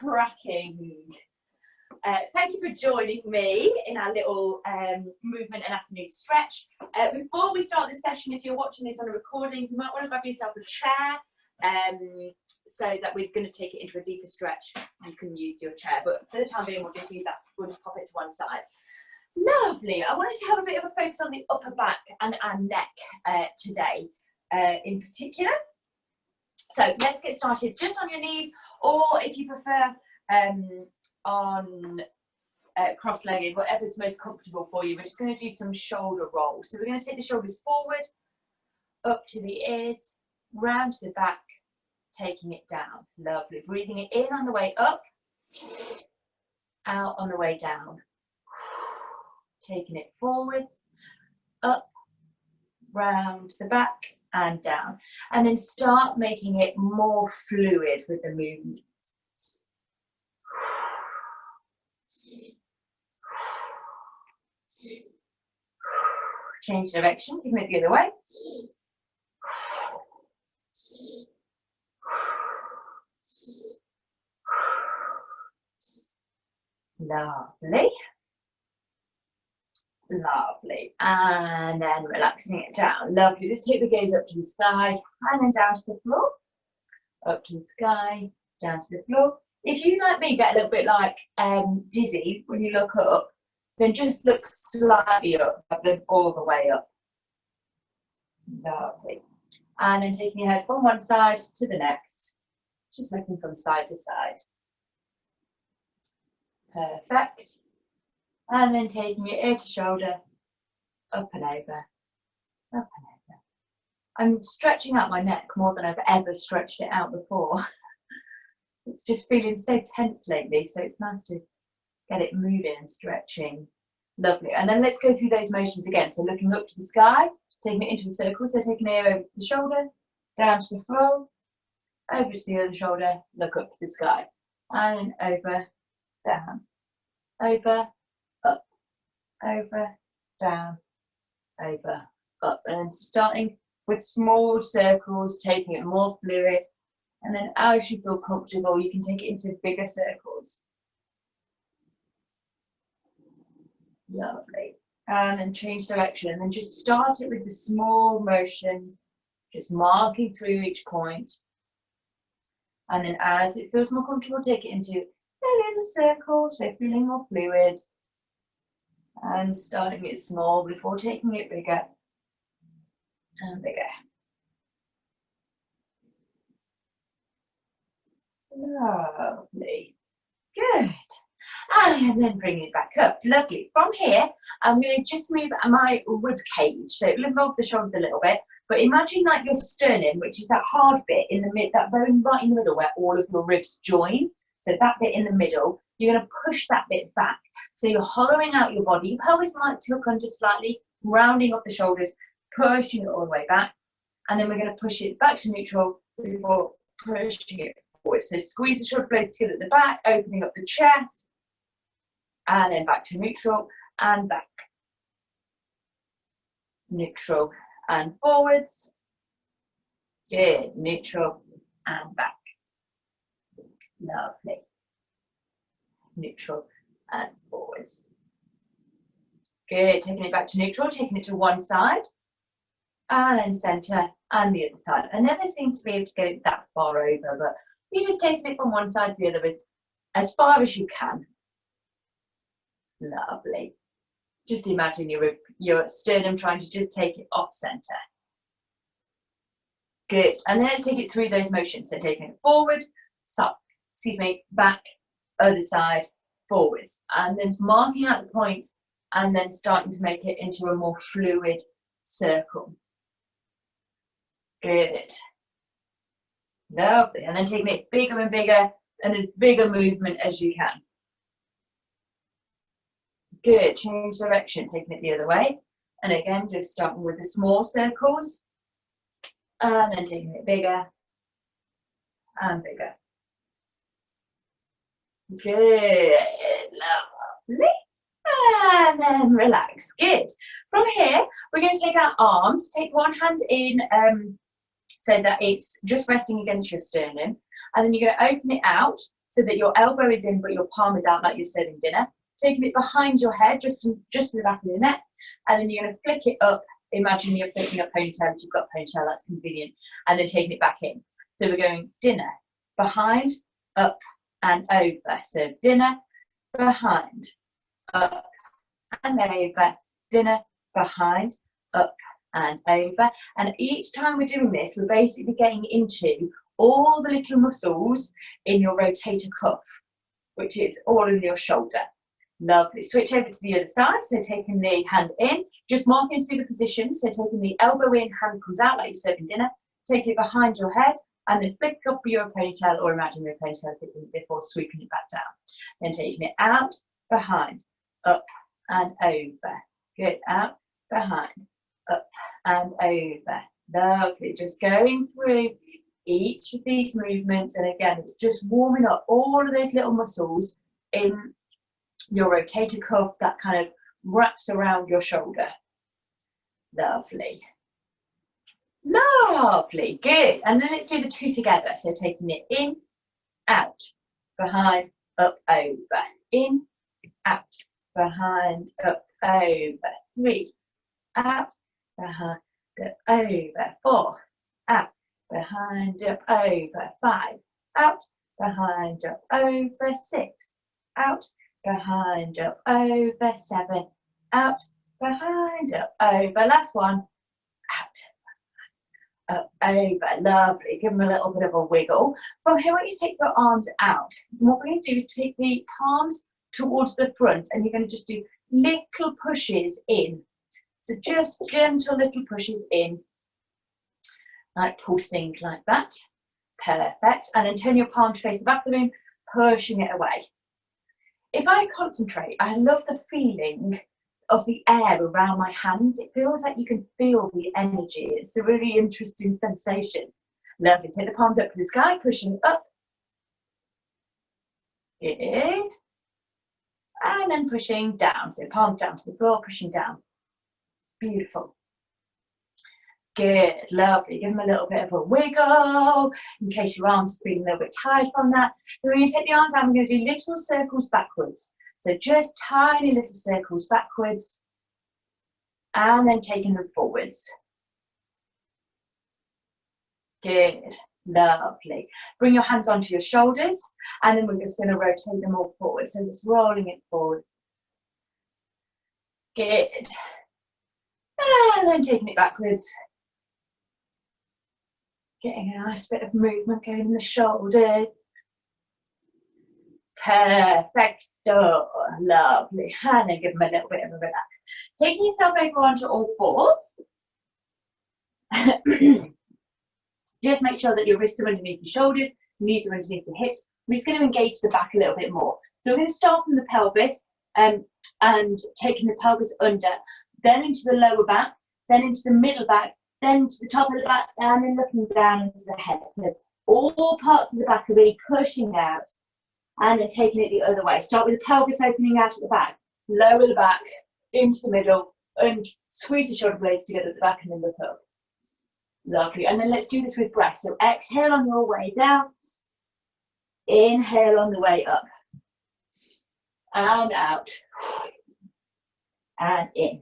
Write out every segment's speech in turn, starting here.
cracking. Thank you for joining me in our little movement and afternoon stretch. Before we start this session, if you're watching this on a recording, you might want to grab yourself a chair so that we're going to take it into a deeper stretch. You can use your chair, but for the time being, we'll just use that. We'll just pop it to one side. Lovely. I wanted to have a bit of a focus on the upper back and our neck today in particular. So let's get started just on your knees, or if you prefer on cross-legged, whatever's most comfortable for you. We're just going to do some shoulder rolls. So we're going to take the shoulders forward, up to the ears, round to the back, taking it down. Lovely. Breathing it in on the way up, out on the way down. Taking it forwards, up, round the back and down. And then start making it more fluid with the movement. Change direction, taking it the other way. Lovely. Lovely. And then relaxing it down. Lovely. Let's take the gaze up to the sky and then down to the floor. Up to the sky, down to the floor. If you, like me, get a little bit like dizzy when you look up, then just look slightly up, but then all the way up. Lovely. And then taking your head from one side to the next, just looking from side to side. Perfect. And then taking your ear to shoulder, up and over, up and over. I'm stretching out my neck more than I've ever stretched it out before. It's just feeling so tense lately, so it's nice to get it moving and stretching. Lovely. And then let's go through those motions again. So looking up to the sky, taking it into a circle. So taking the ear over to the shoulder, down to the floor, over to the other shoulder, look up to the sky. And over, down, over, up, over, down, over, up. And then starting with small circles, taking it more fluid. And then as you feel comfortable, you can take it into bigger circles. Lovely. And then change direction. And then just start it with the small motions, just marking through each point. And then as it feels more comfortable, take it into a little circle, so feeling more fluid. And starting it small before taking it bigger and bigger. Lovely. Good. And then bring it back up. Lovely. From here, I'm going to just move my rib cage. So it'll involve the shoulders a little bit. But imagine like your sternum, which is that hard bit in the mid, that bone right in the middle where all of your ribs join. So that bit in the middle, you're going to push that bit back. So you're hollowing out your body. Your pelvis might tuck under slightly, rounding off the shoulders, pushing it all the way back. And then we're going to push it back to neutral before pushing it forward. So squeeze the shoulder blades together at the back, opening up the chest. And then back to neutral and back. Neutral and forwards. Good. Neutral and back. Lovely. Neutral and forwards. Good. Taking it back to neutral, taking it to one side. And then centre and the other side. I never seem to be able to get it that far over, but you just take it from one side to the other as far as you can. Lovely. Just imagine your sternum trying to just take it off centre. Good. And then let's take it through those motions. So taking it forward, back, other side, forwards. And then marking out the points and then starting to make it into a more fluid circle. Good. Lovely. And then taking it bigger and bigger and as big a movement as you can. Good. Change direction, taking it the other way. And again, just starting with the small circles. And then taking it bigger and bigger. Good. Lovely. And then relax. Good. From here, we're going to take our arms, take one hand in so that it's just resting against your sternum. And then you're going to open it out. so that your elbow is in but your palm is out like you're serving dinner. Taking it behind your head, just to the back of your neck, and then you're going to flick it up. Imagine you're flicking a ponytail. If you've got a ponytail, that's convenient. And then taking it back in. So we're going dinner, behind, up, and over. So dinner, behind, up, and over. Dinner, behind, up, and over. And each time we're doing this, we're basically getting into all the little muscles in your rotator cuff, which is all in your shoulder. Lovely. Switch over to the other side. So taking the hand in, just marking through the position. So taking the elbow in, hand comes out like you're serving dinner. Take it behind your head and then flick up your ponytail, or imagine your ponytail fitting before sweeping it back down. Then taking it out, behind, up and over. Good. Out, behind, up and over. Lovely. Just going through each of these movements, and again, it's just warming up all of those little muscles in your rotator cuff that kind of wraps around your shoulder. Lovely. Lovely. Good. And then let's do the two together. So taking it in, out, behind, up, over. In, out, behind, up, over. 3, out, behind, up, over. 4, out, behind, up, over. 5, out, behind, up, over. 6, out, behind, up, over. 7, out, behind, up, over. Last one, out, up, over. Lovely. Give them a little bit of a wiggle. From here, I want you to take your arms out. And what we're going to do is take the palms towards the front, and you're going to just do little pushes in. So just gentle little pushes in, like pulse things like that. Perfect. And then turn your palm to face the back of the room, pushing it away. If I concentrate, I love the feeling of the air around my hands. It feels like you can feel the energy. It's a really interesting sensation. Lovely. Take the palms up to the sky, pushing up. Good. And then pushing down. So palms down to the floor, pushing down. Beautiful. Good, lovely. Give them a little bit of a wiggle in case your arms are feeling a little bit tired from that. Then we're going to take the arms out, we're going to do little circles backwards. So just tiny little circles backwards and then taking them forwards. Good, lovely. Bring your hands onto your shoulders and then we're just going to rotate them all forward. So just rolling it forward. Good. And then taking it backwards. Getting a nice bit of movement going in the shoulders. Perfecto. Lovely. And then give them a little bit of a relax. Taking yourself over onto all fours. Just make sure that your wrists are underneath the shoulders, knees are underneath the hips. We're just going to engage the back a little bit more. So we're going to start from the pelvis and taking the pelvis under, then into the lower back, then into the middle back, then to the top of the back, and then looking down into the head. So all parts of the back are really pushing out, and then taking it the other way. Start with the pelvis opening out at the back, lower the back, into the middle, and squeeze the shoulder blades together at the back, and then look up. Lovely. And then let's do this with breath. So exhale on your way down, inhale on the way up, and out, and in.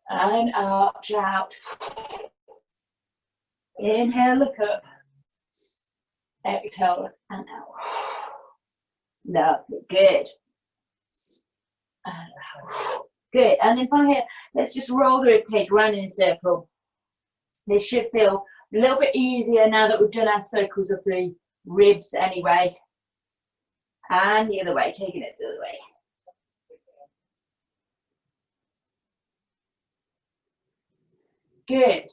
And arch out. Inhale, look up. Exhale and out. Lovely, good. And out. Good. And then from here, let's just roll the rib cage round in a circle. This should feel a little bit easier now that we've done our circles of the ribs anyway. And the other way, taking it the other way. Good.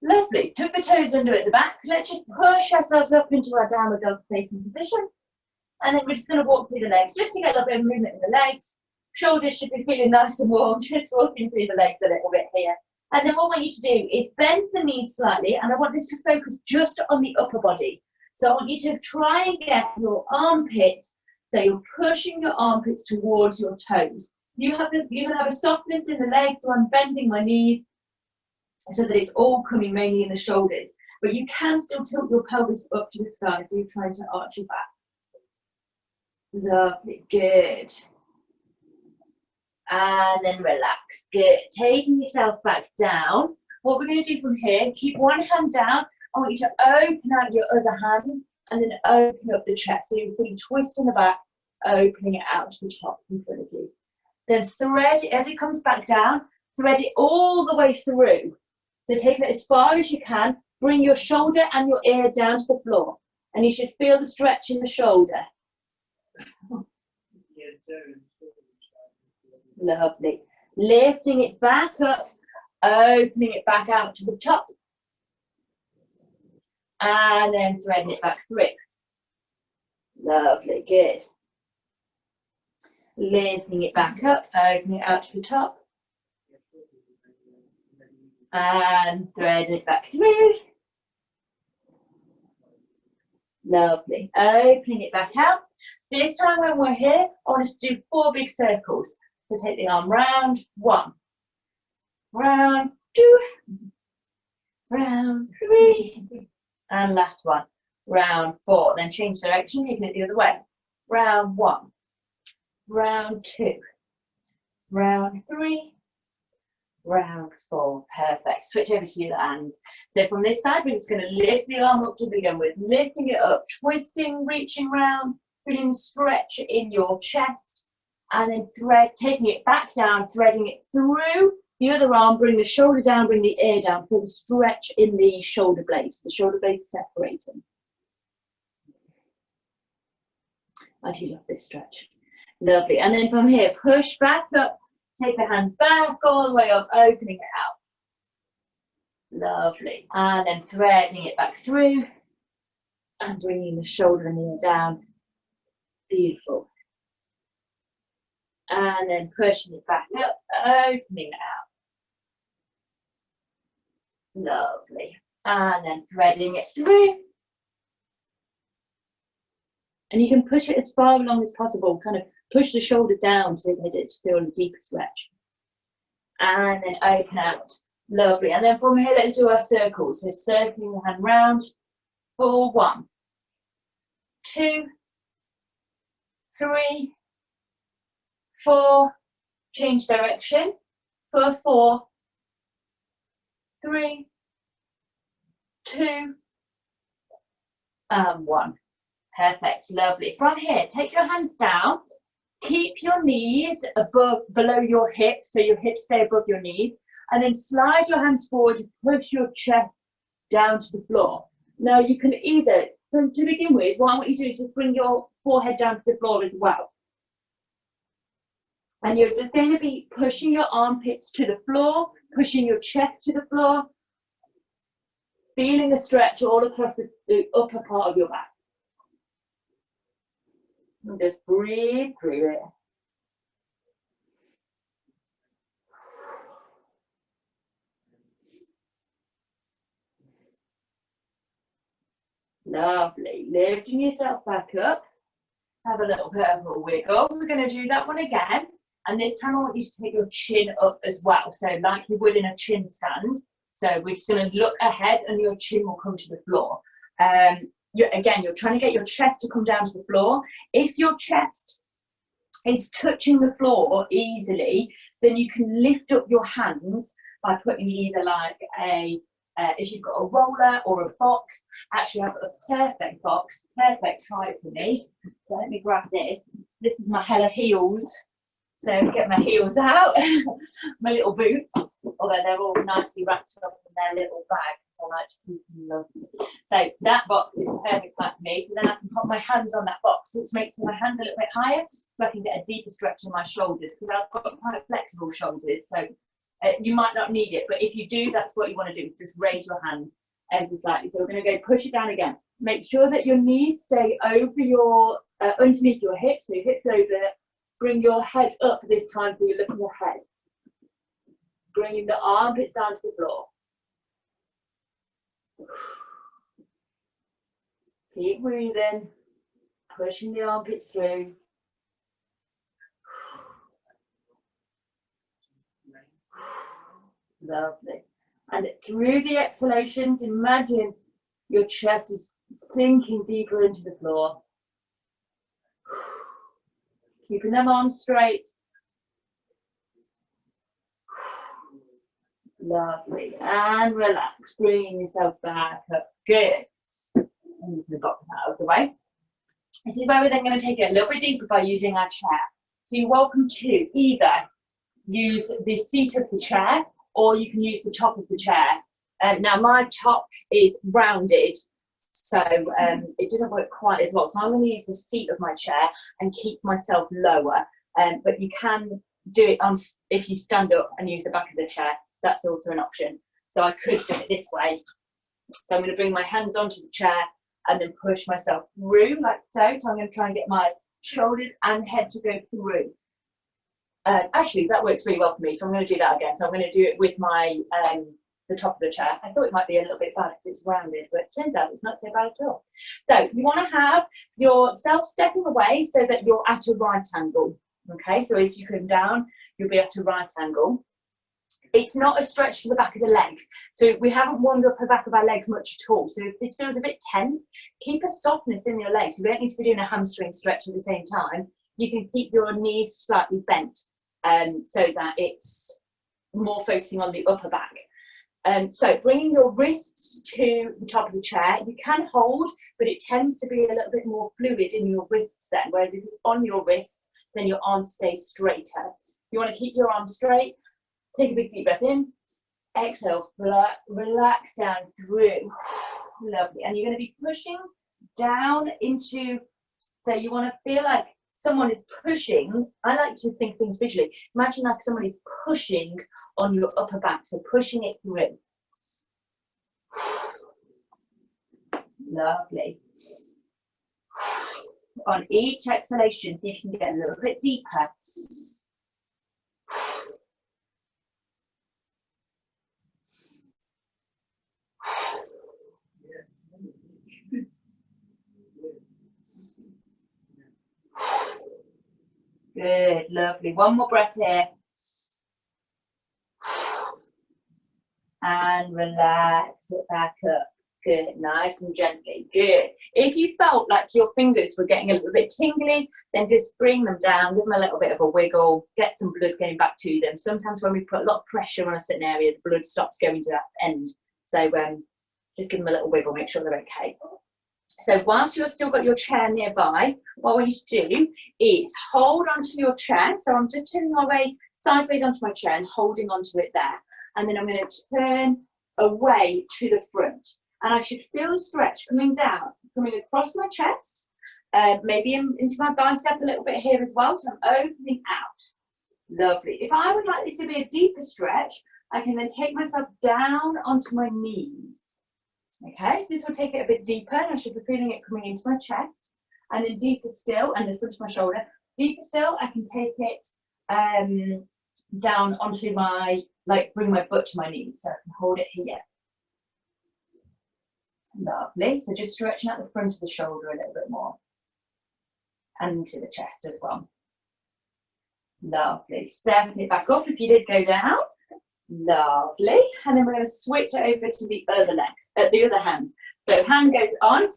Lovely. Tuck the toes under at the back. Let's just push ourselves up into our downward dog facing position. And then we're just going to walk through the legs just to get a little bit of movement in the legs. Shoulders should be feeling nice and warm. Just walking through the legs a little bit here. And then what I want you to do is bend the knees slightly. And I want this to focus just on the upper body. So I want you to try and get your armpits. So you're pushing your armpits towards your toes. You're going to have a softness in the legs. So I'm bending my knees, so that it's all coming mainly in the shoulders. But you can still tilt your pelvis up to the sky, so you're trying to arch your back. Lovely, good. And then relax, good. Taking yourself back down. What we're going to do from here, keep one hand down. I want you to open out your other hand and then open up the chest. So you're putting twist in the back, opening it out to the top in front of you. Then thread it as it comes back down, thread it all the way through. So take it as far as you can, bring your shoulder and your ear down to the floor. And you should feel the stretch in the shoulder. Lovely. Lifting it back up, opening it back out to the top. And then threading it back through. Lovely, good. Lifting it back up, opening it out to the top. And threading it back through. Lovely. Opening it back out. This time when we're here, I want us to do 4 big circles. So take the arm round, 1, round 2, round 3, and last one, round 4. Then change direction, taking it the other way. Round 1, round 2, round 3, round 4. Perfect. Switch over to the other hand. So from this side, we're just going to lift the arm up to begin with, lifting it up, twisting, reaching round, feeling stretch in your chest, and then thread, taking it back down, threading it through the other arm, bring the shoulder down, bring the ear down, feel the stretch in the shoulder blades, the shoulder blades separating. I do love this stretch. Lovely. And then from here, push back up, take the hand back all the way up, opening it out. Lovely. And then threading it back through and bringing the shoulder and the ear down. Beautiful. And then pushing it back up, opening it out. Lovely. And then threading it through. And you can push it as far along as possible, kind of push the shoulder down to get it to feel a deeper stretch. And then open out. Lovely. And then from here, let's do our circles. So circling the hand round for 1, 2, 3, 4. Change direction for 4, 3, 2, and 1. Perfect, lovely. From here, take your hands down. Keep your knees below your hips, so your hips stay above your knees, and then slide your hands forward to push your chest down to the floor. Now you can either, to begin with, what I want you to do is just bring your forehead down to the floor as well. And you're just going to be pushing your armpits to the floor, pushing your chest to the floor, feeling a stretch all across the upper part of your back. And just breathe through it. Lovely. Lifting yourself back up. Have a little bit of a wiggle. We're going to do that one again. And this time I want you to take your chin up as well. So like you would in a chin stand. So we're just going to look ahead and your chin will come to the floor. Again, you're trying to get your chest to come down to the floor. If your chest is touching the floor easily, then you can lift up your hands by putting either like if you've got a roller or a box. Actually, I've got a perfect box, perfect height for me. So let me grab this. This is my Hella heels. So get my heels out, my little boots, although they're all nicely wrapped up in their little bag, so I like to keep them lovely. So that box is perfect for me. And then I can put my hands on that box, which makes my hands a little bit higher, so I can get a deeper stretch in my shoulders, because I've got quite flexible shoulders. So you might not need it, but if you do, that's what you want to do, just raise your hands ever so slightly. So we're going to go push it down again. Make sure that your knees stay over your, underneath your hips, so your hips over. Bring your head up this time so you're looking ahead. Bringing the armpits down to the floor. Keep breathing, pushing the armpits through. Lovely. And through the exhalations, imagine your chest is sinking deeper into the floor. Keeping them arms straight. Lovely. And relax. Bring yourself back up. Good. And we've got that out of the way. This is where we're then going to take it a little bit deeper by using our chair. So you're welcome to either use the seat of the chair or you can use the top of the chair. Now my top is rounded, so it doesn't work quite as well. So I'm going to use the seat of my chair and keep myself lower. But you can do it on if you stand up and use the back of the chair. That's also an option. So I could do it this way. So I'm going to bring my hands onto the chair and then push myself through like so. So I'm going to try and get my shoulders and head to go through. Actually, that works really well for me. So I'm going to do that again. So I'm going to do it with my the top of the chair. I thought it might be a little bit bad because it's rounded, but it turns out it's not so bad at all. So you want to have yourself stepping away so that you're at a right angle. Okay, so as you come down, you'll be at a right angle. It's not a stretch for the back of the legs. So we haven't warmed up the back of our legs much at all. So if this feels a bit tense, keep a softness in your legs. You don't need to be doing a hamstring stretch at the same time. You can keep your knees slightly bent so that it's more focusing on the upper back. So bringing your wrists to the top of the chair, you can hold, but it tends to be a little bit more fluid in your wrists then, whereas if it's on your wrists, then your arms stay straighter. You want to keep your arms straight. Take a big deep breath in, exhale, relax down through. Lovely. And you're going to be pushing down into, so you want to feel like someone is pushing. I like to think things visually. Imagine like someone is pushing on your upper back, so pushing it through. Lovely. On each exhalation, see if you can get a little bit deeper. Good, lovely. One more breath here. And relax it back up. Good, nice and gently. Good. If you felt like your fingers were getting a little bit tingly, then just bring them down, give them a little bit of a wiggle, get some blood going back to them. Sometimes when we put a lot of pressure on a certain area, the blood stops going to that end. So just give them a little wiggle, make sure they're okay. So whilst you've still got your chair nearby, what I want you to do is hold onto your chair. So I'm just turning my way sideways onto my chair and holding onto it there. And then I'm going to turn away to the front. And I should feel the stretch coming down, coming across my chest, maybe into my bicep a little bit here as well. So I'm opening out. Lovely. If I would like this to be a deeper stretch, I can then take myself down onto my knees. Okay, so this will take it a bit deeper, and I should be feeling it coming into my chest, and then deeper still, and the front of my shoulder. Deeper still, I can take it down onto my, bring my butt to my knees, so I can hold it here. Lovely. So just stretching out the front of the shoulder a little bit more, and into the chest as well. Lovely. Stepping it back up if you did go down. Lovely. And then we're going to switch it over to the other legs, the other hand. So hand goes on,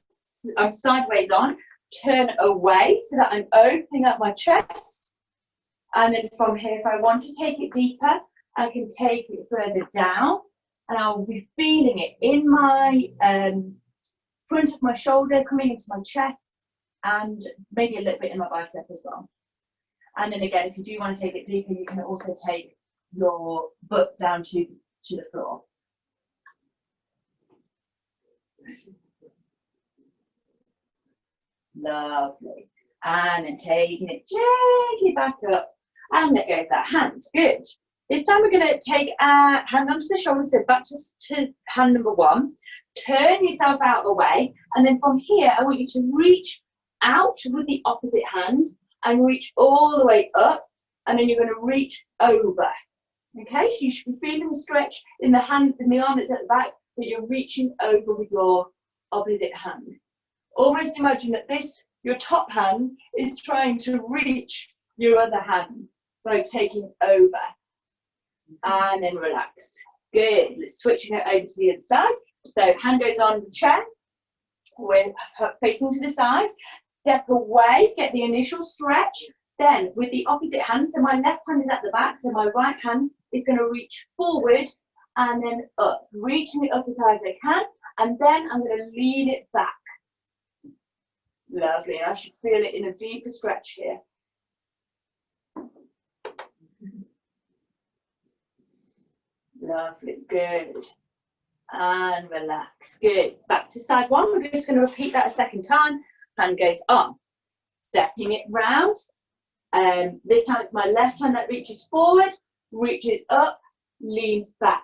I'm sideways on, turn away so that I'm opening up my chest. And then from here, if I want to take it deeper, I can take it further down, and I'll be feeling it in my front of my shoulder, coming into my chest, and maybe a little bit in my bicep as well. And then again, if you do want to take it deeper, you can also take your butt down to the floor. Lovely. And then taking it gently back up and let go of that hand. Good. This time we're going to take our hand onto the shoulder, so back to hand number one. Turn yourself out away, and then from here I want you to reach out with the opposite hand and reach all the way up, and then you're going to reach over. Okay, so you should be feeling the stretch in the hand, in the arm that's at the back, but you're reaching over with your opposite hand. Almost imagine that your top hand is trying to reach your other hand by taking over. And then relax. Good. Let's switch it over to the other side. So hand goes on the chair. We're facing to the side. Step away, get the initial stretch, Then with the opposite hand, so my left hand is at the back, so my right hand is going to reach forward and then up, reaching it up as high as I can, and then I'm going to lean it back. Lovely, I should feel it in a deeper stretch here. Lovely, good. And relax, good. Back to side one, we're just going to repeat that a second time. Hand goes on, stepping it round. This time it's my left hand that reaches forward, reaches up, leans back.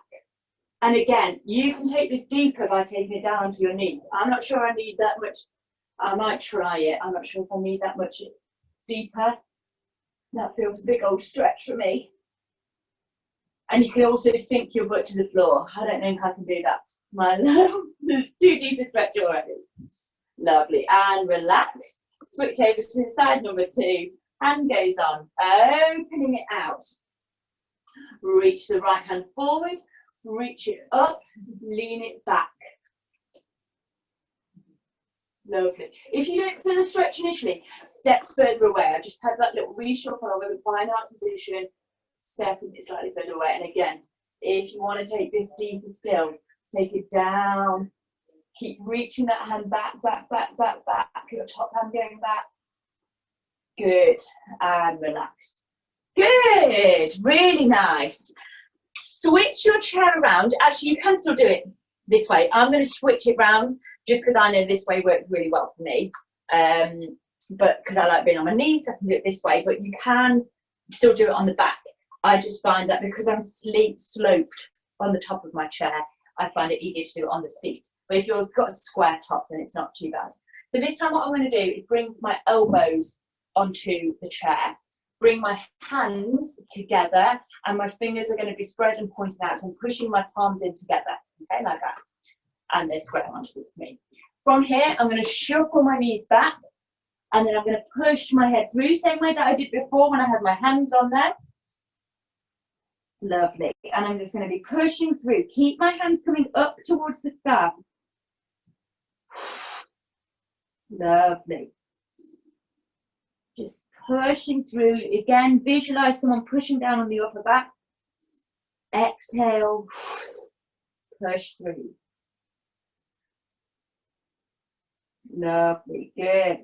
And again, you can take this deeper by taking it down to your knees. I'm not sure I need that much. I might try it. I'm not sure if I need that much deeper. That feels a big old stretch for me. And you can also sink your butt to the floor. I don't know if I can do that. My too deep a stretch already. Lovely. And relax. Switch over to side number two. Hand goes on, opening it out. Reach the right hand forward, reach it up, lean it back. Lovely. If you don't feel a stretch initially, step further away. I just had that little reshuffle. I'm going to find out position, stepping it slightly further away. And again, if you want to take this deeper still, take it down. Keep reaching that hand back, back, back, back, back. Your top hand going back. Good, and relax. Good, really nice. Switch your chair around. Actually, you can still do it this way. I'm going to switch it round just because I know this way works really well for me. But because I like being on my knees, I can do it this way. But you can still do it on the back. I just find that because I'm sloped on the top of my chair, I find it easier to do it on the seat. But if you've got a square top, then it's not too bad. So this time what I'm going to do is bring my elbows onto the chair, bring my hands together, and my fingers are going to be spread and pointing out, so I'm pushing my palms in together, okay, like that, and they're square onto me. From here, I'm going to shuffle my knees back, and then I'm going to push my head through, same way that I did before when I had my hands on there. Lovely, and I'm just going to be pushing through. Keep my hands coming up towards the sky. Lovely. Just pushing through. Again, visualize someone pushing down on the upper back. Exhale, push through. Lovely, good.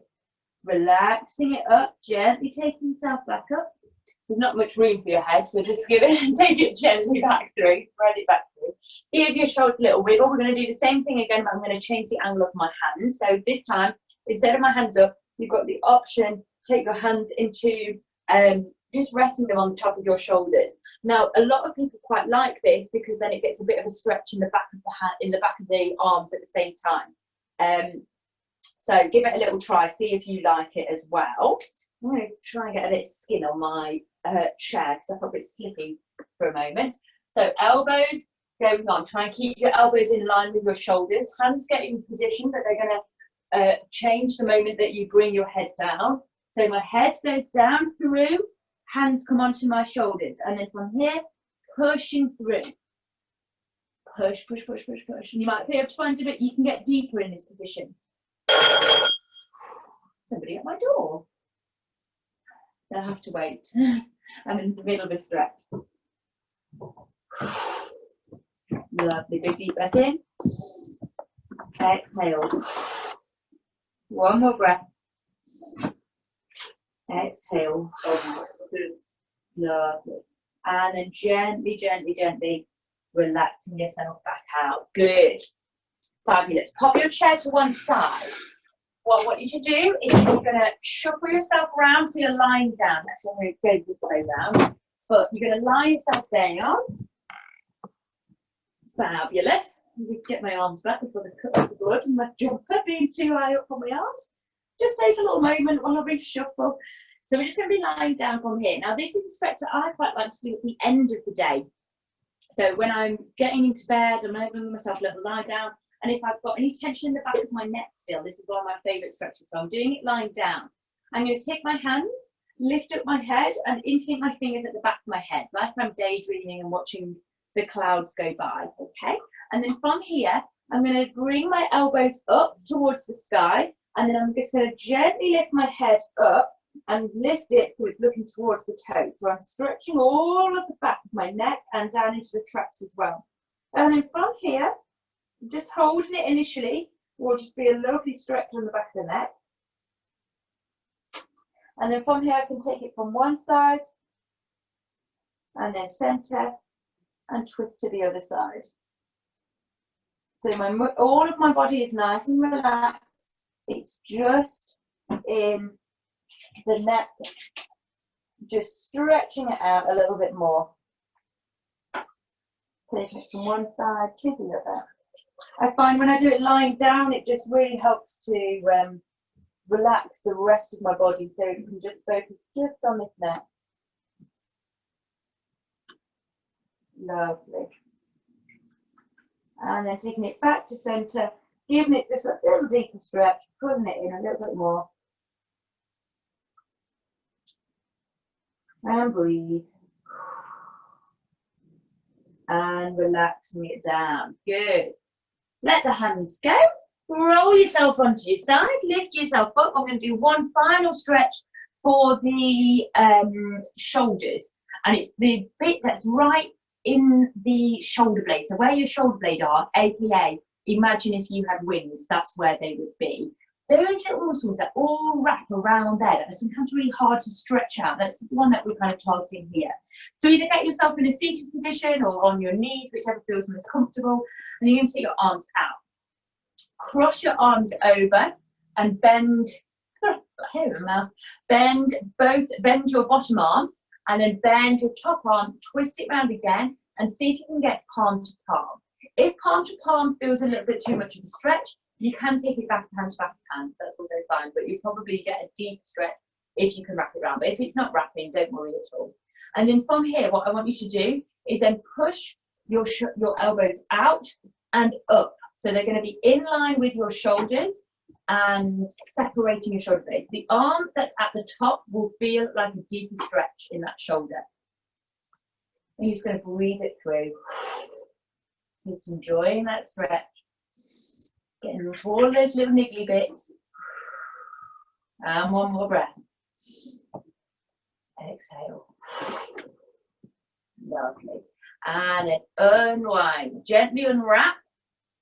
Relaxing it up, gently taking yourself back up. There's not much room for your head, so just give it, take it gently back through, spread it back through. Give your shoulder a little wiggle. We're going to do the same thing again, but I'm going to change the angle of my hands. So this time, instead of my hands up, you've got the option take your hands into just resting them on the top of your shoulders. Now, a lot of people quite like this because then it gets a bit of a stretch in the back of the hand, in the back of the arms at the same time. So give it a little try, see if you like it as well. I'm going to try and get a bit of skin on my chair because I thought it's slippy for a moment. So elbows going on. Try and keep your elbows in line with your shoulders. Hands get in position, but they're going to change the moment that you bring your head down. So my head goes down through, hands come onto my shoulders, and then from here, pushing through. Push, push, push, push, push. And you might be able to find a bit, you can get deeper in this position. Somebody at my door. They'll have to wait. I'm in the middle of a stretch. Lovely, big deep breath in. Exhale. One more breath. Exhale. Lovely. And then gently, gently, gently relaxing yourself back out. Good. Fabulous. Pop your chair to one side. What I want you to do is you're going to shuffle yourself around so you're lying down. That's what we're going to go this way round. But you're going to lie yourself down. Fabulous. Get my arms back before the cut of the blood and my jumper being too high up on my arms. Just take a little moment while I reshuffle. So we're just going to be lying down from here. Now this is a stretch that I quite like to do at the end of the day. So when I'm getting into bed, I'm giving myself a little lie down. And if I've got any tension in the back of my neck still, this is one of my favourite stretches. So I'm doing it lying down. I'm going to take my hands, lift up my head and instigate my fingers at the back of my head, like I'm daydreaming and watching the clouds go by, okay? And then from here, I'm going to bring my elbows up towards the sky, and then I'm just going to gently lift my head up and lift it so it's looking towards the toes. So I'm stretching all of the back of my neck and down into the traps as well. And then from here, just holding it initially will just be a lovely stretch on the back of the neck. And then from here, I can take it from one side and then center and twist to the other side. So all of my body is nice and relaxed. It's just in the neck, just stretching it out a little bit more. Taking it from one side to the other. I find when I do it lying down, it just really helps to relax the rest of my body, so you can just focus just on this neck. Lovely. And then taking it back to center, giving it just a little deeper stretch, pulling it in a little bit more. And breathe. And relaxing it down. Good. Let the hands go. Roll yourself onto your side. Lift yourself up. I'm going to do one final stretch for the shoulders. And it's the bit that's right in the shoulder blade. So where your shoulder blade are, aka, imagine if you had wings, that's where they would be. Those little muscles that all wrap around there that are sometimes really hard to stretch out. That's the one that we're kind of targeting here. So either get yourself in a seated position or on your knees, whichever feels most comfortable, and you're going to take your arms out. Cross your arms over and bend, bend your bottom arm and then bend your top arm, twist it round again and see if you can get palm to palm. If palm to palm feels a little bit too much of a stretch, you can take it back hand to back hand, that's also fine, but you probably get a deep stretch if you can wrap it around. But if it's not wrapping, don't worry at all. And then from here, what I want you to do is then push your elbows out and up. So they're going to be in line with your shoulders and separating your shoulder blades. The arm that's at the top will feel like a deeper stretch in that shoulder. And you're just going to breathe it through. Just enjoying that stretch. Getting rid of all those little niggly bits. And one more breath. Exhale. Lovely. And then unwind. Gently unwrap.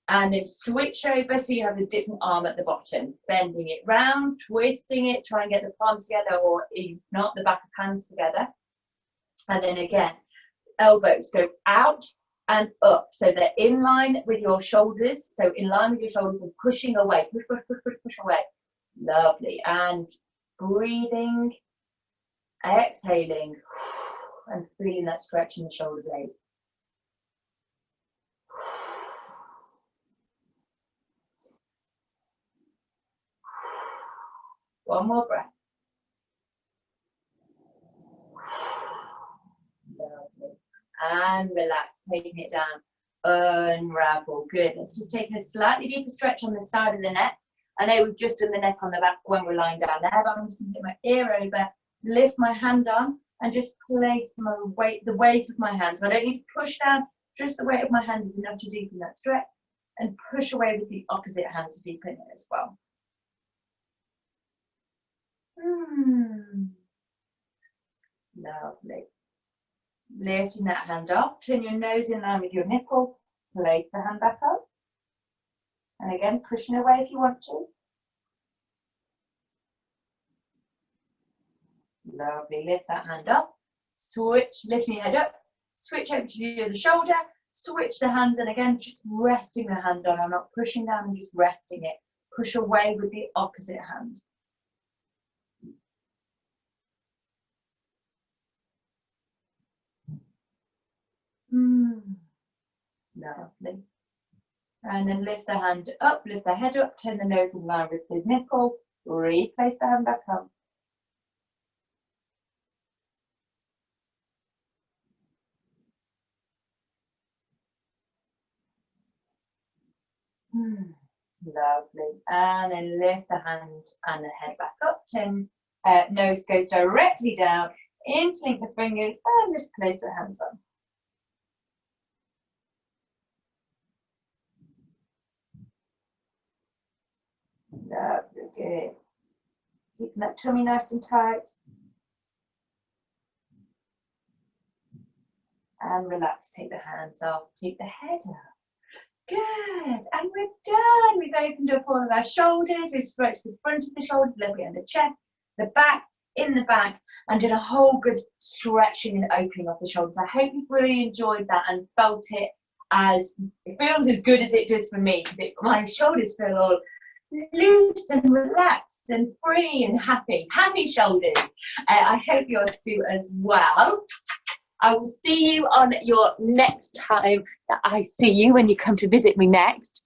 And then switch over so you have a different arm at the bottom. Bending it round, twisting it, try and get the palms together, or if not, the back of hands together. And then again, elbows go out and up. So they're in line with your shoulders. So in line with your shoulders and pushing away. Push, push, push, push, push away. Lovely. And breathing, exhaling, and feeling that stretch in the shoulder blade. One more breath. Lovely. And relax, taking it down. Unravel. Good. Let's just take a slightly deeper stretch on the side of the neck. I know we've just done the neck on the back when we're lying down there, but I'm just going to take my ear over, lift my hand on, and just place my weight, the weight of my hand. So I don't need to push down, just the weight of my hand is enough to deepen that stretch, and push away with the opposite hand to deepen it as well. Lovely. Lifting that hand up, turn your nose in line with your nipple, place the hand back up. And again, pushing away if you want to. Lovely, lift that hand up, switch, lifting your head up, switch over to the other shoulder, switch the hands, and again, just resting the hand on. I'm not pushing down, I'm just resting it. Push away with the opposite hand. Lovely. And then lift the hand up, lift the head up, turn the nose in line with the nipple, replace the hand back up. Lovely. And then lift the hand and the head back up, turn, nose goes directly down, interlink the fingers, and just place the hands on. Lovely, good. Keeping that tummy nice and tight. And relax, take the hands off, take the head up. Good, and we're done. We've opened up all of our shoulders, we've stretched the front of the shoulders, a little bit on the chest, the back, in the back, and did a whole good stretching and opening of the shoulders. I hope you've really enjoyed that and felt it feels as good as it does for me. My shoulders feel all loose and relaxed and free and happy. Happy shoulders. I hope yours do as well. I will see you on your next time that I see you when you come to visit me next.